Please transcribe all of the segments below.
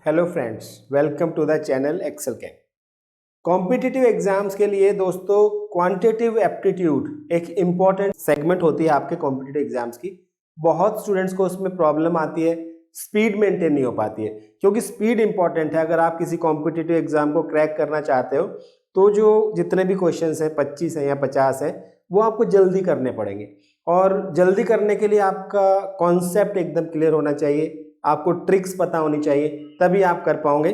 Hello friends, welcome to the channel Excel Cam. Competitive exams के लिए दोस्तों quantitative aptitude एक इम्पॉर्टेंट सेगमेंट होती है आपके कॉम्पिटिटिव एग्जाम्स की। बहुत स्टूडेंट्स को उसमें प्रॉब्लम आती है, स्पीड मेंटेन नहीं हो पाती है, क्योंकि स्पीड इंपॉर्टेंट है। अगर आप किसी कॉम्पिटिटिव एग्जाम को क्रैक करना चाहते हो तो जो जितने भी क्वेश्चंस हैं 25 हैं या 50 हैं वो आपको जल्दी करने पड़ेंगे, और जल्दी करने के लिए आपका कॉन्सेप्ट एकदम क्लियर होना चाहिए, आपको ट्रिक्स पता होनी चाहिए, तभी आप कर पाओगे।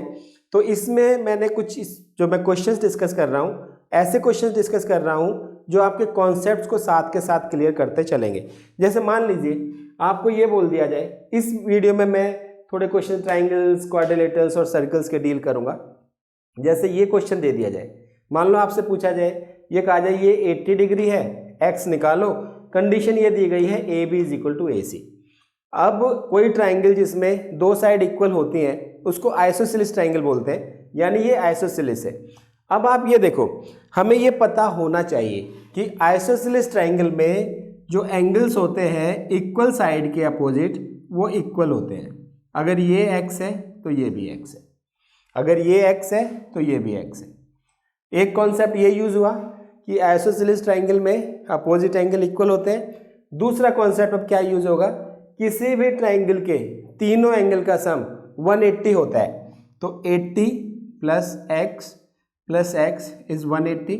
तो इसमें मैंने कुछ जो मैं क्वेश्चंस डिस्कस कर रहा हूँ, ऐसे क्वेश्चंस डिस्कस कर रहा हूँ जो आपके कॉन्सेप्ट्स को साथ के साथ क्लियर करते चलेंगे। जैसे मान लीजिए आपको ये बोल दिया जाए, इस वीडियो में मैं थोड़े क्वेश्चन ट्राइंगल्स, क्वाड्रिलेटरल्स और सर्कल्स के डील करूंगा। जैसे ये क्वेश्चन दे दिया जाए, मान लो आपसे पूछा जाए, ये कहा जाए ये 80 डिग्री है, एक्स निकालो, कंडीशन ये दी गई है A B is equal to A C. अब कोई ट्राइंगल जिसमें दो साइड इक्वल होती हैं उसको आइसोसेलेस ट्राइंगल बोलते हैं, यानी ये आइसोसेलेस है। अब आप ये देखो, हमें ये पता होना चाहिए कि आइसोसेलेस ट्राइंगल में जो एंगल्स होते हैं इक्वल साइड के अपोजिट वो इक्वल होते हैं। अगर ये एक्स है तो ये भी एक्स है, अगर ये एक्स है तो ये भी एक्स है। एक कॉन्सेप्ट ये यूज हुआ कि आइसोसेलेस ट्राइंगल में अपोजिट एंगल इक्वल होते हैं। दूसरा कॉन्सेप्ट अब क्या यूज होगा, किसी भी ट्राइंगल के तीनों एंगल का सम 180 होता है, तो 80 प्लस एक्स इज 180।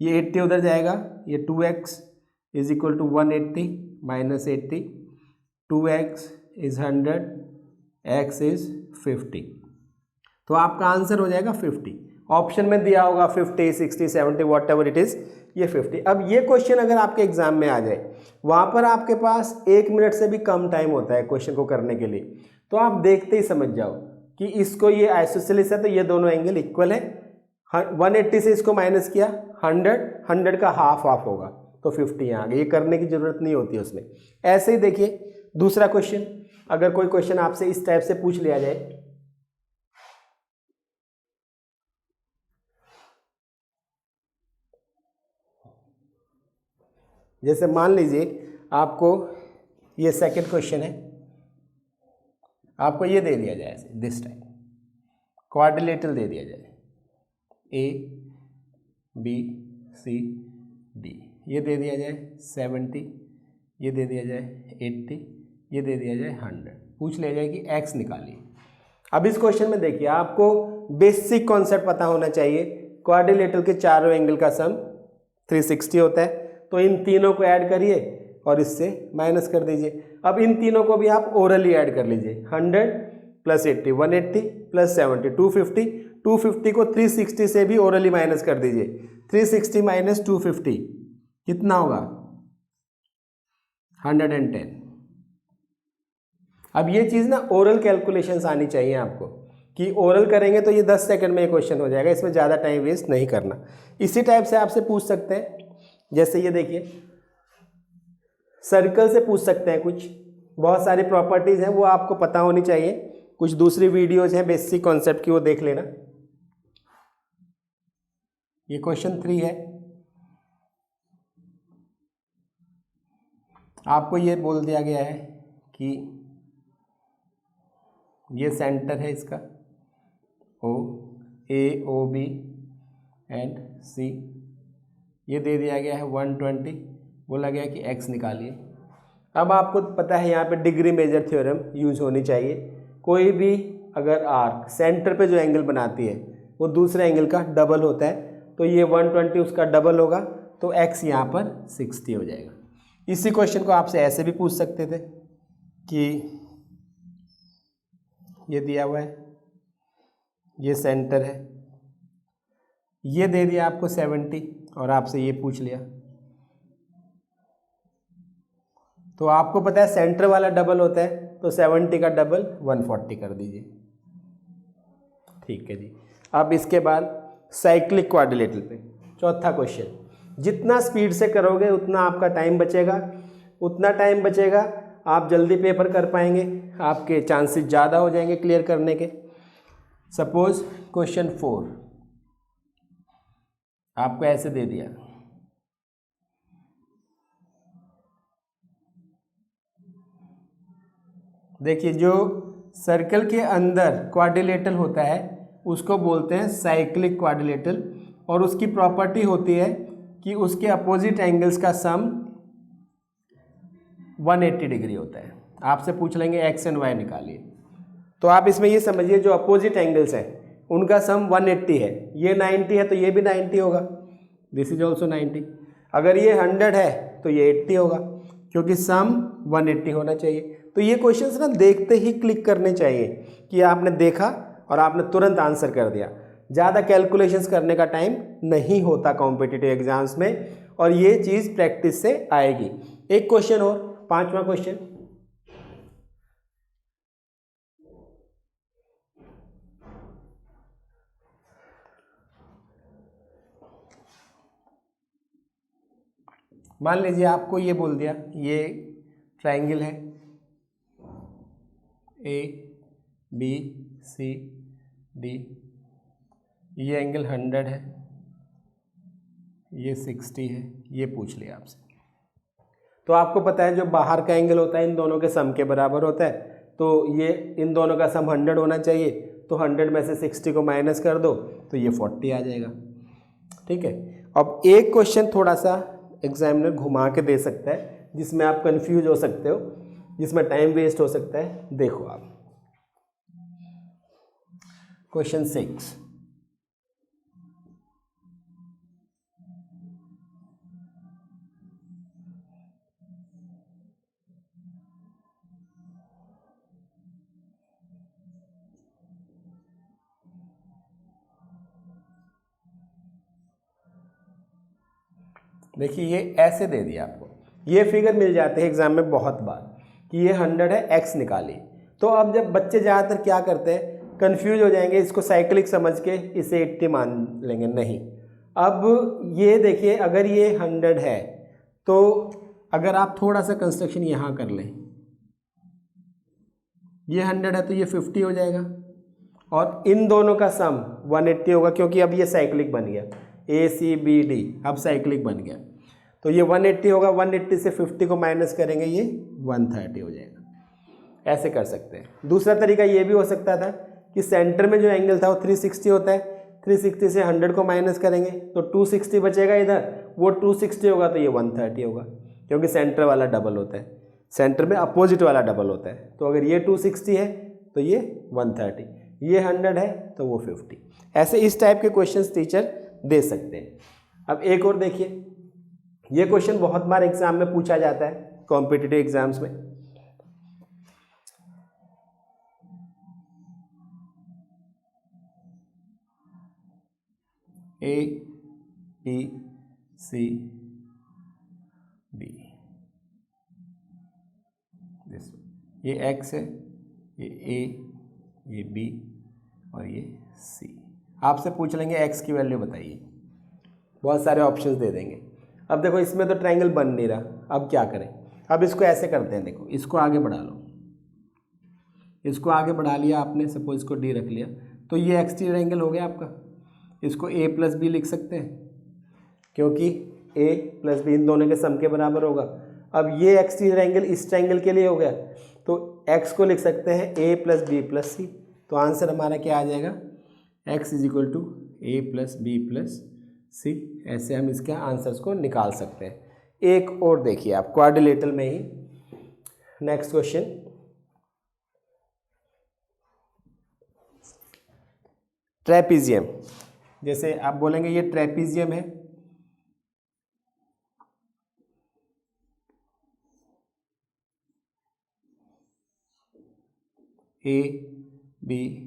ये 80 उधर जाएगा, ये 2x is equal to 180 minus 80, 2x is 100, x is 50। तो आपका आंसर हो जाएगा 50। ऑप्शन में दिया होगा 50, 60, 70 वॉट एवर इट इज, ये 50। अब ये क्वेश्चन अगर आपके एग्जाम में आ जाए, वहां पर आपके पास 1 मिनट से भी कम टाइम होता है क्वेश्चन को करने के लिए, तो आप देखते ही समझ जाओ कि इसको ये आइसोसेलेस है तो ये दोनों एंगल इक्वल है। 180 से इसको माइनस किया, 100 का हाफ हाफ होगा तो 50 यहाँ आ गया। ये करने की जरूरत नहीं होती है उसमें। ऐसे ही देखिए दूसरा क्वेश्चन, अगर कोई क्वेश्चन आपसे इस टाइप से पूछ लिया जाए, जैसे मान लीजिए आपको ये सेकंड क्वेश्चन है, आपको ये दे दिया जाए दिस टाइम क्वाड्रिलेटरल दे दिया जाए, ए बी सी डी, ये दे दिया जाए 70, ये दे दिया जाए 80, ये दे दिया जाए 100, पूछ लिया जाए कि एक्स निकालिए। अब इस क्वेश्चन में देखिए आपको बेसिक कॉन्सेप्ट पता होना चाहिए। क्वाड्रिलेटरल के चारों एंगल का सम 360 होता है, तो इन तीनों को ऐड करिए और इससे माइनस कर दीजिए। अब इन तीनों को भी आप ओरली ऐड कर लीजिए, 100 प्लस 80 180 प्लस 70 250, 250 को 360 से भी ओरली माइनस कर दीजिए। 360 माइनस 250 कितना होगा, 110। अब ये चीज़ ना ओरल कैलकुलेशंस आनी चाहिए आपको, कि ओरल करेंगे तो ये 10 सेकंड में ये क्वेश्चन हो जाएगा, इसमें ज़्यादा टाइम वेस्ट नहीं करना। इसी टाइप से आपसे पूछ सकते हैं, जैसे ये देखिए सर्कल से पूछ सकते हैं, कुछ बहुत सारी प्रॉपर्टीज़ हैं वो आपको पता होनी चाहिए। कुछ दूसरी वीडियोज हैं बेसिक कॉन्सेप्ट की, वो देख लेना। ये क्वेश्चन 3 है, आपको ये बोल दिया गया है कि ये सेंटर है इसका ओ, ए ओ बी एंड सी, ये दे दिया गया है 120, बोला गया कि x निकालिए। अब आपको पता है यहाँ पे डिग्री मेजर थ्योरम यूज होनी चाहिए। कोई भी अगर आर्क सेंटर पे जो एंगल बनाती है वो दूसरे एंगल का डबल होता है, तो ये 120 उसका डबल होगा, तो x यहाँ पर 60 हो जाएगा। इसी क्वेश्चन को आपसे ऐसे भी पूछ सकते थे कि ये दिया हुआ है, ये सेंटर है, ये दे दिया आपको 70 और आपसे ये पूछ लिया, तो आपको पता है सेंटर वाला डबल होता है, तो 70 का डबल 140 कर दीजिए। ठीक है जी। अब इसके बाद साइक्लिक क्वाड्रिलेटरल पे चौथा क्वेश्चन, जितना स्पीड से करोगे उतना आपका टाइम बचेगा, उतना टाइम बचेगा आप जल्दी पेपर कर पाएंगे, आपके चांसेस ज़्यादा हो जाएंगे क्लियर करने के। सपोज क्वेश्चन 4 आपको ऐसे दे दिया, देखिए जो सर्कल के अंदर क्वाड्रिलेटरल होता है उसको बोलते हैं साइक्लिक क्वाड्रिलेटरल, और उसकी प्रॉपर्टी होती है कि उसके अपोजिट एंगल्स का सम 180 डिग्री होता है। आपसे पूछ लेंगे एक्स एंड वाई निकालिए, तो आप इसमें ये समझिए जो अपोजिट एंगल्स हैं उनका सम 180 है, ये 90 है तो ये भी 90 होगा, दिस इज ऑल्सो 90। अगर ये 100 है तो ये 80 होगा, क्योंकि सम 180 होना चाहिए। तो ये क्वेश्चंस ना देखते ही क्लिक करने चाहिए कि आपने देखा और आपने तुरंत आंसर कर दिया। ज़्यादा कैलकुलेशंस करने का टाइम नहीं होता कॉम्पिटिटिव एग्जाम्स में, और ये चीज़ प्रैक्टिस से आएगी। एक क्वेश्चन और, 5वां क्वेश्चन। मान लीजिए आपको ये बोल दिया ये ट्राइंगल है ABCD, ये एंगल 100 है, ये 60 है, ये पूछ लिया आपसे। तो आपको पता है जो बाहर का एंगल होता है इन दोनों के सम के बराबर होता है, तो ये इन दोनों का सम 100 होना चाहिए, तो 100 में से 60 को माइनस कर दो तो ये 40 आ जाएगा। ठीक है, अब एक क्वेश्चन थोड़ा सा एग्जामिनर घुमा के दे सकता है जिसमें आप कंफ्यूज हो सकते हो, जिसमें टाइम वेस्ट हो सकता है। देखो आप क्वेश्चन 6, देखिए ये ऐसे दे दिया आपको, ये फिगर मिल जाते हैं एग्जाम में बहुत बार कि ये 100 है, एक्स निकाली। तो अब जब बच्चे ज़्यादातर क्या करते हैं, कंफ्यूज हो जाएंगे, इसको साइक्लिक समझ के इसे 80 मान लेंगे। नहीं, अब ये देखिए अगर ये 100 है तो अगर आप थोड़ा सा कंस्ट्रक्शन यहाँ कर लें, ये 100 है तो ये 50 हो जाएगा, और इन दोनों का सम 180 होगा, क्योंकि अब ये साइक्लिक बन गया, ACBD अब साइक्लिक बन गया, तो ये 180 होगा। 180 से 50 को माइनस करेंगे, ये 130 हो जाएगा। ऐसे कर सकते हैं। दूसरा तरीका ये भी हो सकता था कि सेंटर में जो एंगल था वो 360 होता है, 360 से 100 को माइनस करेंगे तो 260 बचेगा इधर, वो 260 होगा तो ये 130 होगा, क्योंकि सेंटर वाला डबल होता है, सेंटर में अपोजिट वाला डबल होता है। तो अगर ये 260 है तो ये 130, ये 100 है तो वो 50। ऐसे इस टाइप के क्वेश्चंस टीचर दे सकते हैं। अब एक और देखिए, ये क्वेश्चन बहुत बार एग्जाम में पूछा जाता है कॉम्पिटिटिव एग्जाम्स में। ABCD, ये एक्स है, ये A, ये B और ये C। आपसे पूछ लेंगे एक्स की वैल्यू बताइए, बहुत सारे ऑप्शंस दे देंगे। अब देखो इसमें तो ट्रायंगल बन नहीं रहा, अब क्या करें, अब इसको ऐसे करते हैं, देखो इसको आगे बढ़ा लो, इसको आगे बढ़ा लिया आपने, सपोज इसको D रख लिया, तो ये एक्सटीरियर एंगल हो गया आपका। इसको A+B लिख सकते हैं, क्योंकि A+B इन दोनों के सम के बराबर होगा। अब ये एक्सटीरियर एंगल इस ट्रायंगल के लिए हो गया, तो x को लिख सकते हैं A+B+C। तो आंसर हमारा क्या आ जाएगा, x = A+B+C। ऐसे हम इसके आंसर्स को निकाल सकते हैं। एक और देखिए आप क्वाड्रिलेटरल में ही, नेक्स्ट क्वेश्चन, ट्रेपीजियम। जैसे आप बोलेंगे ये ट्रेपीजियम है, ABCD,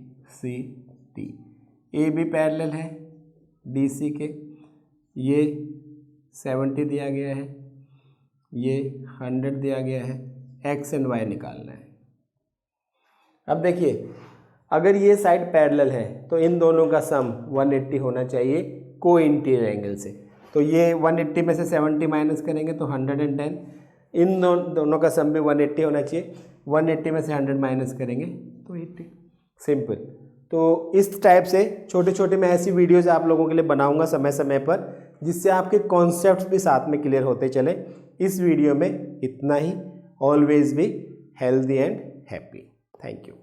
AB पैरेलल है DC के, ये 70 दिया गया है, ये 100 दिया गया है, x एंड y निकालना है। अब देखिए अगर ये साइड पैरेलल है तो इन दोनों का सम 180 होना चाहिए को इंटीरियर एंगल से। तो ये 180 में से 70 माइनस करेंगे तो 110, इन दोनों का सम भी 180 होना चाहिए, 180 में से 100 माइनस करेंगे तो 80, सिंपल। तो इस टाइप से छोटे छोटे मैं ऐसी वीडियोज़ आप लोगों के लिए बनाऊंगा समय समय पर, जिससे आपके कॉन्सेप्ट्स भी साथ में क्लियर होते चले। इस वीडियो में इतना ही। Always be healthy and happy. Thank you.